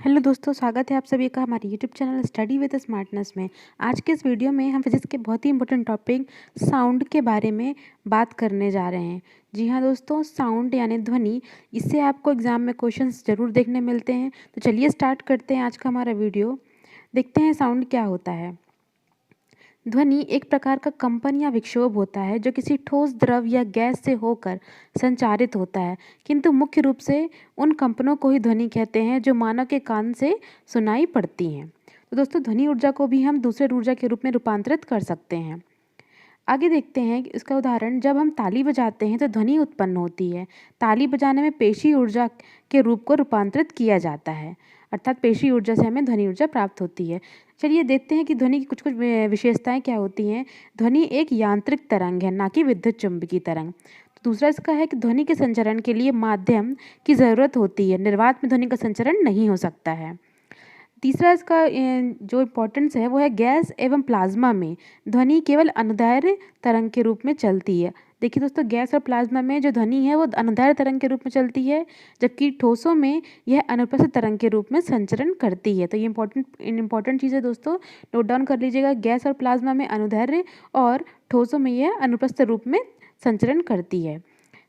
Hello दोस्तों, स्वागत है आप सभी का हमारे YouTube channel study with smartness में। आज के इस वीडियो में हम फिजिक्स के बहुत ही इंपॉर्टेंट टॉपिक साउंड के बारे में बात करने जा रहे हैं। जी हाँ दोस्तों, साउंड यानी ध्वनि, इससे आपको एग्जाम में क्वेश्चंस ज़रूर देखने मिलते हैं। तो चलिए स्टार्ट करते हैं आज का हमारा वीडियो। देखते हैं साउंड क्या होता है। ध्वनि एक प्रकार का कंपन या विक्षोभ होता है जो किसी ठोस द्रव या गैस से होकर संचारित होता है, किंतु मुख्य रूप से उन कंपनों को ही ध्वनि कहते हैं जो मानव के कान से सुनाई पड़ती हैं। तो दोस्तों, ध्वनि ऊर्जा को भी हम दूसरे ऊर्जा के रूप में रूपांतरित कर सकते हैं। आगे देखते हैं कि इसका उदाहरण, जब हम ताली बजाते हैं तो ध्वनि उत्पन्न होती है। ताली बजाने में पेशी ऊर्जा के रूप को रूपांतरित किया जाता है, अर्थात पेशी ऊर्जा से हमें ध्वनि ऊर्जा प्राप्त होती है। चलिए देखते हैं कि ध्वनि की कुछ कुछ विशेषताएं क्या होती हैं। ध्वनि एक यांत्रिक तरंग है, ना कि विद्युत चुम्बकीय तरंग। तो दूसरा इसका है कि ध्वनि के संचरण के लिए माध्यम की ज़रूरत होती है, निर्वात में ध्वनि का संचरण नहीं हो सकता है। तीसरा इसका जो इम्पोर्टेंस है वो है, गैस एवं प्लाज्मा में ध्वनि केवल अनुदैर्ध्य तरंग के रूप में चलती है। देखिए दोस्तों, गैस और प्लाज्मा में जो ध्वनि है वो अनुदैर्ध्य तरंग के रूप में चलती है, जबकि ठोसों में यह अनुप्रस्थ तरंग के रूप में संचरण करती है। तो ये इंपॉर्टेंट चीज़ है दोस्तों, नोट डाउन कर लीजिएगा। गैस और प्लाज्मा में अनुदैर्ध्य और ठोसों में यह अनुप्रस्थ रूप में संचरण करती है।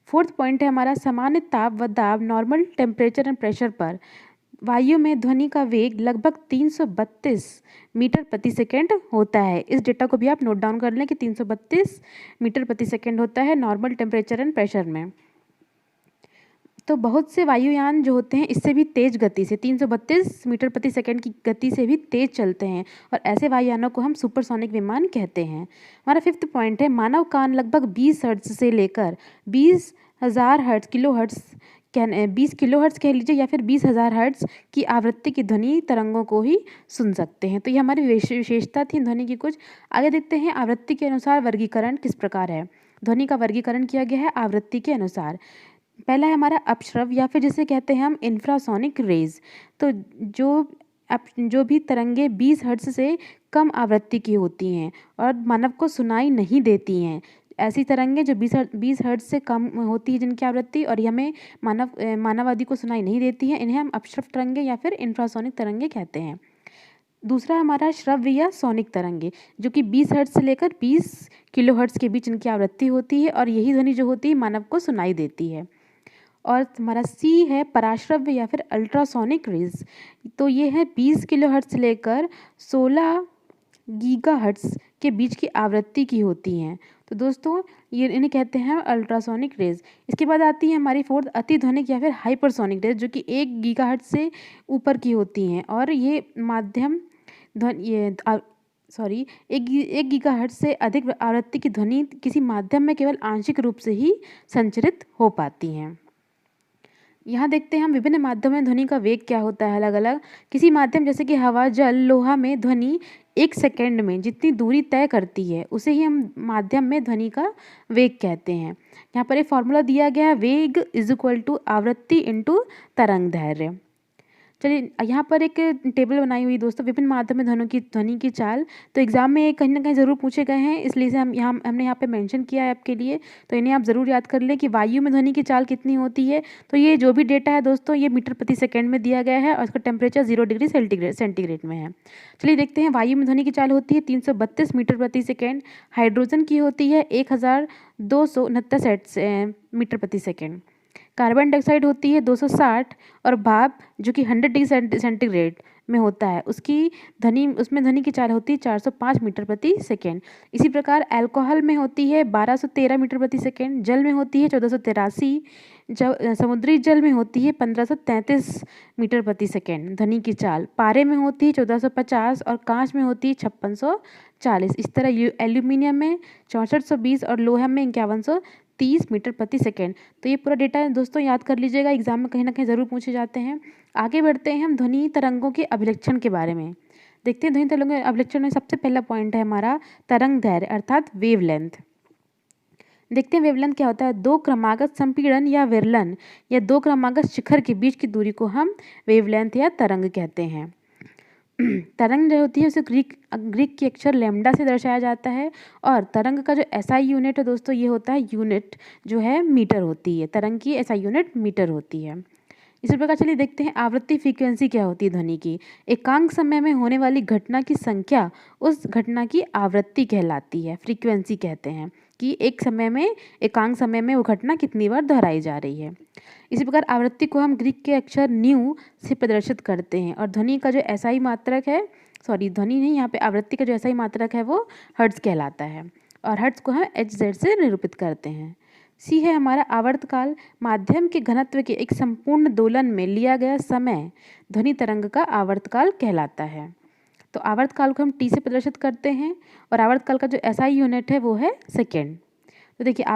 फोर्थ पॉइंट है हमारा, सामान्य ताप व दाब नॉर्मल टेम्परेचर एंड प्रेशर पर वायु में ध्वनि का वेग लगभग 332 मीटर प्रति सेकंड होता है। इस डेटा को भी आप नोट डाउन कर लें कि 332 मीटर प्रति सेकंड होता है नॉर्मल टेम्परेचर एंड प्रेशर में। तो बहुत से वायुयान जो होते हैं इससे भी तेज गति से 332 मीटर प्रति सेकंड की गति से भी तेज चलते हैं, और ऐसे वायुयानों को हम सुपरसोनिक विमान कहते हैं। हमारा फिफ्थ पॉइंट है, मानव कान लगभग 20 हर्ट्ज से लेकर 20,000 hertz kilo hertz 20 kilo hertz कह लीजिए या फिर 20,000 हर्ट्ज की आवृत्ति की ध्वनि तरंगों को ही सुन सकते हैं। तो ये हमारी विशेषता थी ध्वनि की कुछ। आगे देखते हैं, आवृत्ति के अनुसार वर्गीकरण किस प्रकार है। ध्वनि का वर्गीकरण किया गया है आवृत्ति के अनुसार। पहला है हमारा अपश्रव, या फिर जिसे कहते हैं हम इंफ्रासोनिक रेज। तो जो भी तरंगे 20 हर्ट्ज से कम आवृत्ति की होती हैं और मानव को सुनाई नहीं देती हैं, ऐसी तरंगे जो 20 हर्ट्ज से कम होती है जिनकी आवृत्ति, और हमें मानव आदि को सुनाई नहीं देती हैं, इन्हें हम अपश्रव तरंगे या फिर इंफ्रासोनिक तरंगे कहते हैं। दूसरा हमारा श्रव्य या सोनिक तरंगे, जो कि 20 हर्ट्ज से लेकर 20 किलो हर्ट्ज के बीच इनकी आवृत्ति होती है, और यही ध्वनि जो होती है मानव को सुनाई देती है। और हमारा सी है पराश्रव्य या फिर अल्ट्रासोनिक रेज। तो ये है 20 किलो हर्ट्ज से लेकर 16 गीगा हर्ट्ज के बीच की आवृत्ति की होती हैं। तो दोस्तों, ये इन्हें कहते हैं अल्ट्रासोनिक रेज। इसके बाद आती है हमारी फोर्थ अतिध्वनिक या फिर हाइपरसोनिक रेज, जो कि 1 गीगा हर्ट्ज से ऊपर की होती हैं, और ये माध्यम ध्वनि एक गीगा हर्ट्ज से अधिक आवृत्ति की ध्वनि किसी माध्यम में केवल आंशिक रूप से ही संचरित हो पाती हैं। यहाँ देखते हैं हम विभिन्न माध्यमों में ध्वनि का वेग क्या होता है अलग अलग। किसी माध्यम जैसे कि हवा, जल, लोहा में ध्वनि 1 सेकंड में जितनी दूरी तय करती है उसे ही हम माध्यम में ध्वनि का वेग कहते हैं। यहाँ पर एक फॉर्मूला दिया गया है, वेग इज इक्वल टू आवृत्ति इंटू तरंग दैर्ध्य। चलिए यहाँ पर एक टेबल बनाई हुई दोस्तों, विभिन्न माध्यम में ध्वनि की चाल। तो एग्जाम में कहीं ना कहीं ज़रूर पूछे गए हैं, इसलिए से हमने यहाँ पे मेंशन किया है आपके लिए। तो इन्हें आप ज़रूर याद कर लें कि वायु में ध्वनि की चाल कितनी होती है। तो ये जो भी डेटा है दोस्तों, ये मीटर प्रति सेकेंड में दिया गया है, और इसका टेम्परेचर 0 डिग्री सेंटीग्रेड में है। चलिए देखते हैं, वायु में ध्वनि की चाल होती है 332 मीटर प्रति सेकेंड। हाइड्रोजन की होती है 1269 मीटर प्रति सेकेंड। कार्बन डाइऑक्साइड होती है 260, और भाप जो कि 100 डिग्री सेंटीग्रेड में होता है उसमें ध्वनि की चाल होती है 405 मीटर प्रति सेकेंड। इसी प्रकार अल्कोहल में होती है 1213 मीटर प्रति सेकेंड, जल में होती है 1483, समुद्री जल में होती है 1533 मीटर प्रति सेकेंड ध्वनि की चाल। पारे में होती है 1450, और कांच में होती है 5640। इस तरह एल्यूमिनियम में 6420 और लोहा में 5130 मीटर प्रति सेकेंड। तो ये पूरा डेटा दोस्तों याद कर लीजिएगा, एग्जाम में कहीं ना कहीं ज़रूर पूछे जाते हैं। आगे बढ़ते हैं हम ध्वनि तरंगों के अभिलक्षण के बारे में। देखते हैं ध्वनि तरंगों के अभिलक्षण में सबसे पहला पॉइंट है हमारा तरंग दैर्ध्य अर्थात वेवलेंथ। देखते हैं वेवलेंथ क्या होता है। 2 क्रमागत संपीड़न या विरलन या 2 क्रमागत शिखर के बीच की दूरी को हम वेवलेंथ या तरंग कहते हैं। तरंग जो होती है उसे ग्रीक के अक्षर लैम्डा से दर्शाया जाता है, और तरंग का जो एसआई यूनिट है दोस्तों, ये होता है यूनिट जो है मीटर होती है। तरंग की एसआई यूनिट मीटर होती है। इसी प्रकार चलिए देखते हैं आवृत्ति फ्रीक्वेंसी क्या होती है ध्वनि की। एकांक समय में होने वाली घटना की संख्या उस घटना की आवृत्ति कहलाती है, फ्रीक्वेंसी कहते हैं कि एक समय में, एकांक समय में वो घटना कितनी बार दोहराई जा रही है। इसी प्रकार आवृत्ति को हम ग्रीक के अक्षर न्यू से प्रदर्शित करते हैं और ध्वनि का जो एसआई मात्रक है, सॉरी ध्वनि नहीं, यहाँ पे आवृत्ति का जो एसआई मात्रक है वो हर्ट्ज कहलाता है और हर्ट्ज को हम HZ से निरूपित करते हैं। सी है हमारा आवर्तकाल। माध्यम के घनत्व के एक संपूर्ण दोलन में लिया गया समय ध्वनि तरंग का आवर्तकाल कहलाता है। तो आवर्तकाल को हम टी से प्रदर्शित करते हैं और आवर्तकाल का जो एसआई यूनिट है वो है सेकेंड। तो देखिए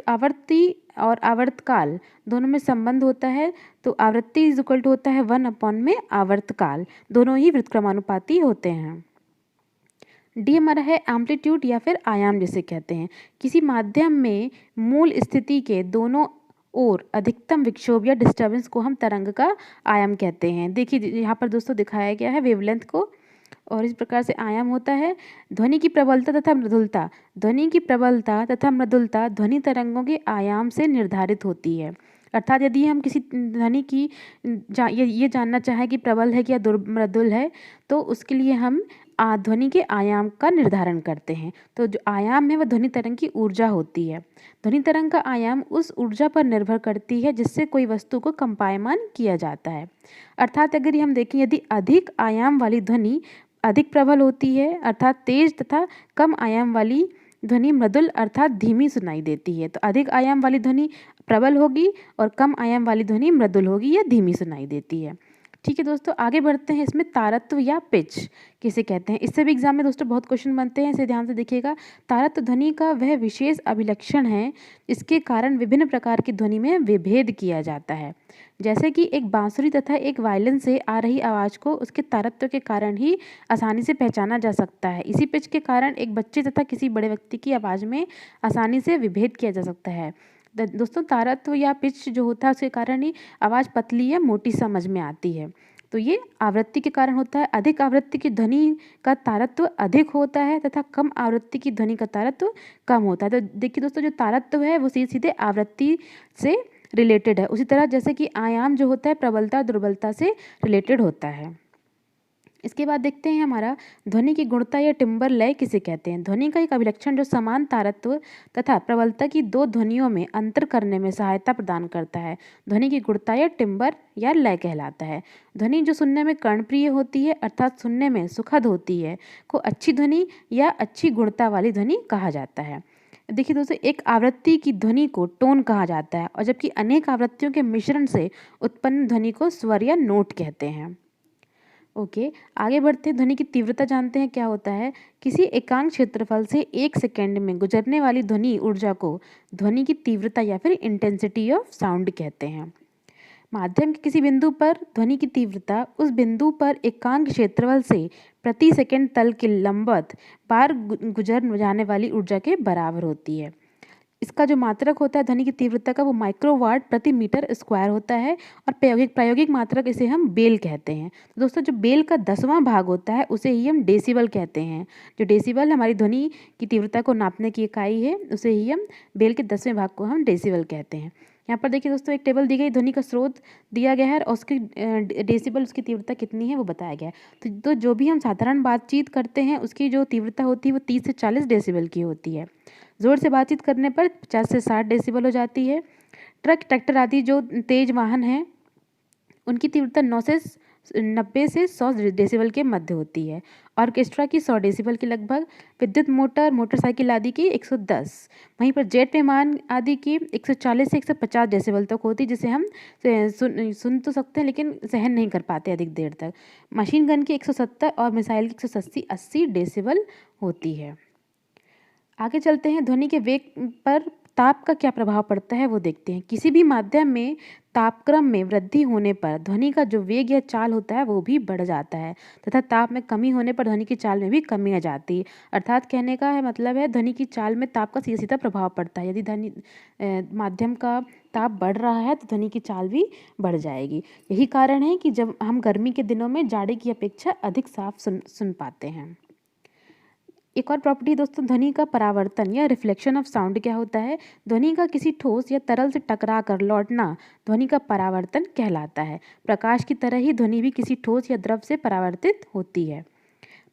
आवर्ती और आवर्तकाल दोनों में संबंध होता है, तो आवृत्ति इज इक्वल टू होता है 1 में आवर्तकाल, दोनों ही व्युत्क्रमानुपाती होते हैं। डी हमारा है एम्पलीट्यूड या फिर आयाम जिसे कहते हैं। किसी माध्यम में मूल स्थिति के दोनों ओर अधिकतम विक्षोभ या डिस्टर्बेंस को हम तरंग का आयाम कहते हैं। देखिए यहाँ पर दोस्तों दिखाया गया है वेवलेंथ को, और इस प्रकार से आयाम होता है। ध्वनि की प्रबलता तथा मृदुलता, ध्वनि की प्रबलता तथा मृदुलता ध्वनि तरंगों के आयाम से निर्धारित होती है। अर्थात यदि हम किसी ध्वनि की ये जानना चाहें कि प्रबल है कि या मृदुल है, तो उसके लिए हम ध्वनि के आयाम का निर्धारण करते हैं। तो जो आयाम है वह ध्वनि तरंग की ऊर्जा होती है। ध्वनि तरंग का आयाम उस ऊर्जा पर निर्भर करती है जिससे कोई वस्तु को कंपायमान किया जाता है। अर्थात अगर हम देखें, यदि अधिक आयाम वाली ध्वनि अधिक प्रबल होती है अर्थात तेज, तथा कम आयाम वाली ध्वनि मृदुल अर्थात धीमी सुनाई देती है। तो अधिक आयाम वाली ध्वनि प्रबल होगी और कम आयाम वाली ध्वनि मृदुल होगी या धीमी सुनाई देती है। ठीक है दोस्तों, आगे बढ़ते हैं। इसमें तारत्व या पिच किसे कहते हैं, इससे भी एग्जाम में दोस्तों बहुत क्वेश्चन बनते हैं, इसे ध्यान से देखिएगा। तारत्व ध्वनि का वह विशेष अभिलक्षण है जिसके कारण विभिन्न प्रकार की ध्वनि में विभेद किया जाता है। जैसे कि एक बांसुरी तथा एक वायलिन से आ रही आवाज़ को उसके तारत्व के कारण ही आसानी से पहचाना जा सकता है। इसी पिच के कारण एक बच्चे तथा किसी बड़े व्यक्ति की आवाज़ में आसानी से विभेद किया जा सकता है। दोस्तों तारत्व या पिच जो होता है उसके कारण ही आवाज़ पतली या मोटी समझ में आती है। तो ये आवृत्ति के कारण होता है। अधिक आवृत्ति की ध्वनि का तारत्व अधिक होता है तथा कम आवृत्ति की ध्वनि का तारत्व कम होता है। तो देखिए दोस्तों, जो तारत्व है वो सीधे सीधे आवृत्ति से रिलेटेड है। उसी तरह जैसे कि आयाम जो होता है प्रबलता दुर्बलता से रिलेटेड होता है। इसके बाद देखते हैं हमारा ध्वनि की गुणता या टिम्बर लय किसे कहते हैं। ध्वनि का एक अभिलक्षण जो समान तारत्व तथा प्रबलता की दो ध्वनियों में अंतर करने में सहायता प्रदान करता है, ध्वनि की गुणता या टिम्बर या लय कहलाता है। ध्वनि जो सुनने में कर्णप्रिय होती है अर्थात सुनने में सुखद होती है को अच्छी ध्वनि या अच्छी गुणता वाली ध्वनि कहा जाता है। देखिए दोस्तों, एक आवृत्ति की ध्वनि को टोन कहा जाता है और जबकि अनेक आवृत्तियों के मिश्रण से उत्पन्न ध्वनि को स्वर या नोट कहते हैं। ओके, आगे बढ़ते हैं। ध्वनि की तीव्रता जानते हैं क्या होता है। किसी एकांक क्षेत्रफल से 1 सेकेंड में गुजरने वाली ध्वनि ऊर्जा को ध्वनि की तीव्रता या फिर इंटेंसिटी ऑफ साउंड कहते हैं। माध्यम के किसी बिंदु पर ध्वनि की तीव्रता उस बिंदु पर एकांक क्षेत्रफल से प्रति सेकंड तल के लंबवत बार गुजर जाने वाली ऊर्जा के बराबर होती है। इसका जो मात्रक होता है ध्वनि की तीव्रता का वो माइक्रोवाट प्रति मीटर स्क्वायर होता है और प्रायोगिक मात्रक इसे हम बेल कहते हैं। तो दोस्तों, जो बेल का 10वां भाग होता है उसे ही हम डेसिबल कहते हैं। जो डेसिबल हमारी ध्वनि की तीव्रता को नापने की इकाई है उसे ही हम बेल के 10वें भाग को हम डेसिबल कहते हैं। यहाँ पर देखिए दोस्तों, एक टेबल दी गई, ध्वनि का स्रोत दिया गया है और उसकी डेसिबल उसकी तीव्रता कितनी है वो बताया गया है। तो जो भी हम साधारण बातचीत करते हैं उसकी जो तीव्रता होती है वो 30 से 40 डेसिबल की होती है। ज़ोर से बातचीत करने पर 50 से 60 डेसिबल हो जाती है। ट्रक, ट्रैक्टर आदि जो तेज वाहन हैं उनकी तीव्रता 90 से 100 डेसिबल के मध्य होती है। ऑर्केस्ट्रा की 100 डेसिबल के लगभग, विद्युत मोटर, मोटरसाइकिल आदि की 110, वहीं पर जेट विमान आदि की 140 से 150 डेसिबल तक होती है, जिसे हम सुन तो सकते हैं लेकिन सहन नहीं कर पाते अधिक देर तक। मशीन गन की 170 और मिसाइल की 180 डेसिबल होती है। आगे चलते हैं। ध्वनि के वेग पर ताप का क्या प्रभाव पड़ता है वो देखते हैं। किसी भी माध्यम में तापक्रम में वृद्धि होने पर ध्वनि का जो वेग या चाल होता है वो भी बढ़ जाता है तथा ताप में कमी होने पर ध्वनि की चाल में भी कमी आ जाती है। अर्थात कहने का है मतलब है ध्वनि की चाल में ताप का सीधा सीधा प्रभाव पड़ता है। यदि ध्वनि माध्यम का ताप बढ़ रहा है तो ध्वनि की चाल भी बढ़ जाएगी। यही कारण है कि जब हम गर्मी के दिनों में जाड़े की अपेक्षा अधिक साफ सुन पाते हैं। एक और प्रॉपर्टी दोस्तों, ध्वनि का परावर्तन या रिफ्लेक्शन ऑफ साउंड क्या होता है? ध्वनि का किसी ठोस या तरल से टकरा कर लौटना ध्वनि का परावर्तन कहलाता है। प्रकाश की तरह ही ध्वनि भी किसी ठोस या द्रव से परावर्तित होती है।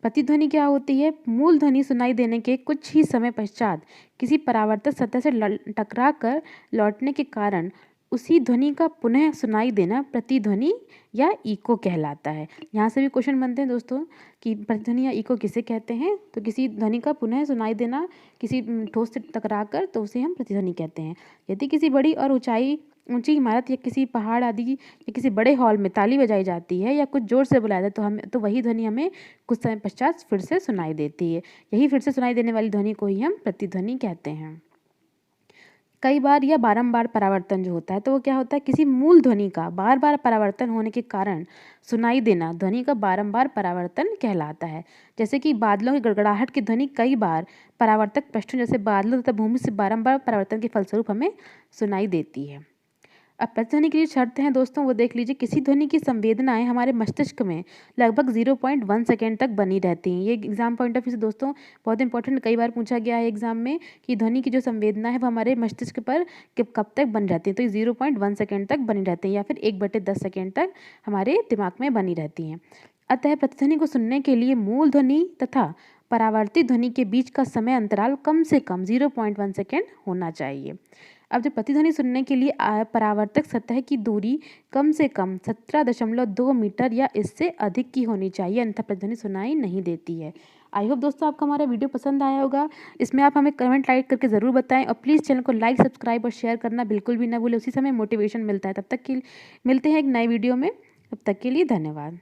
प्रतिध्वनि क्या होती है? मूल ध्वनि सुनाई देने के कुछ ही समय पश्चात किसी परावर्तित सतह से टकरा कर लौटने के कारण उसी ध्वनि का पुनः सुनाई देना प्रतिध्वनि या इको कहलाता है। यहाँ से भी क्वेश्चन बनते हैं दोस्तों कि प्रतिध्वनि या इको किसे कहते हैं? तो किसी ध्वनि का पुनः सुनाई देना किसी ठोस से टकरा कर, तो उसे हम प्रतिध्वनि कहते हैं। यदि किसी बड़ी और ऊंची इमारत या किसी पहाड़ आदि या किसी बड़े हॉल में ताली बजाई जाती है या कुछ जोर से बुलाया जाए तो वही ध्वनि हमें कुछ समय पश्चात फिर से सुनाई देती है। यही फिर से सुनाई देने वाली ध्वनि को ही हम प्रतिध्वनि कहते हैं। कई बार या बारंबार परावर्तन जो होता है, तो वो क्या होता है? किसी मूल ध्वनि का बार बार परावर्तन होने के कारण सुनाई देना ध्वनि का बारंबार परावर्तन कहलाता है। जैसे कि बादलों की गड़गड़ाहट की ध्वनि कई बार परावर्तक पृष्ठों जैसे बादलों तथा भूमि से बारंबार परावर्तन के फलस्वरूप हमें सुनाई देती है। अब प्रतिध्वनि की जो शर्त हैं दोस्तों, वो देख लीजिए। किसी ध्वनि की संवेदनाएं हमारे मस्तिष्क में लगभग 0.1 सेकेंड तक बनी रहती हैं। ये एग्जाम पॉइंट ऑफ व्यू से दोस्तों बहुत इंपॉर्टेंट, कई बार पूछा गया है एग्जाम में कि ध्वनि की जो संवेदना है वो हमारे मस्तिष्क पर कब तक बनी रहती है। तो ये 0.1 सेकेंड तक बनी रहती है या फिर 1/10 सेकेंड तक हमारे दिमाग में बनी रहती हैं। अतः प्रतिध्वनि को सुनने के लिए मूल ध्वनि तथा परावर्तित ध्वनि के बीच का समय अंतराल कम से कम 0.1 सेकेंड होना चाहिए। अब जब प्रतिध्वनि सुनने के लिए परावर्तक सतह की दूरी कम से कम 17.2 मीटर या इससे अधिक की होनी चाहिए, अन्यथा प्रतिध्वनि सुनाई नहीं देती है। आई होप दोस्तों आपको हमारा वीडियो पसंद आया होगा। इसमें आप हमें कमेंट लाइक करके ज़रूर बताएं और प्लीज़ चैनल को लाइक, सब्सक्राइब और शेयर करना बिल्कुल भी ना भूलें। उसी समय मोटिवेशन मिलता है। तब तक के मिलते हैं एक नए वीडियो में। तब तक के लिए धन्यवाद।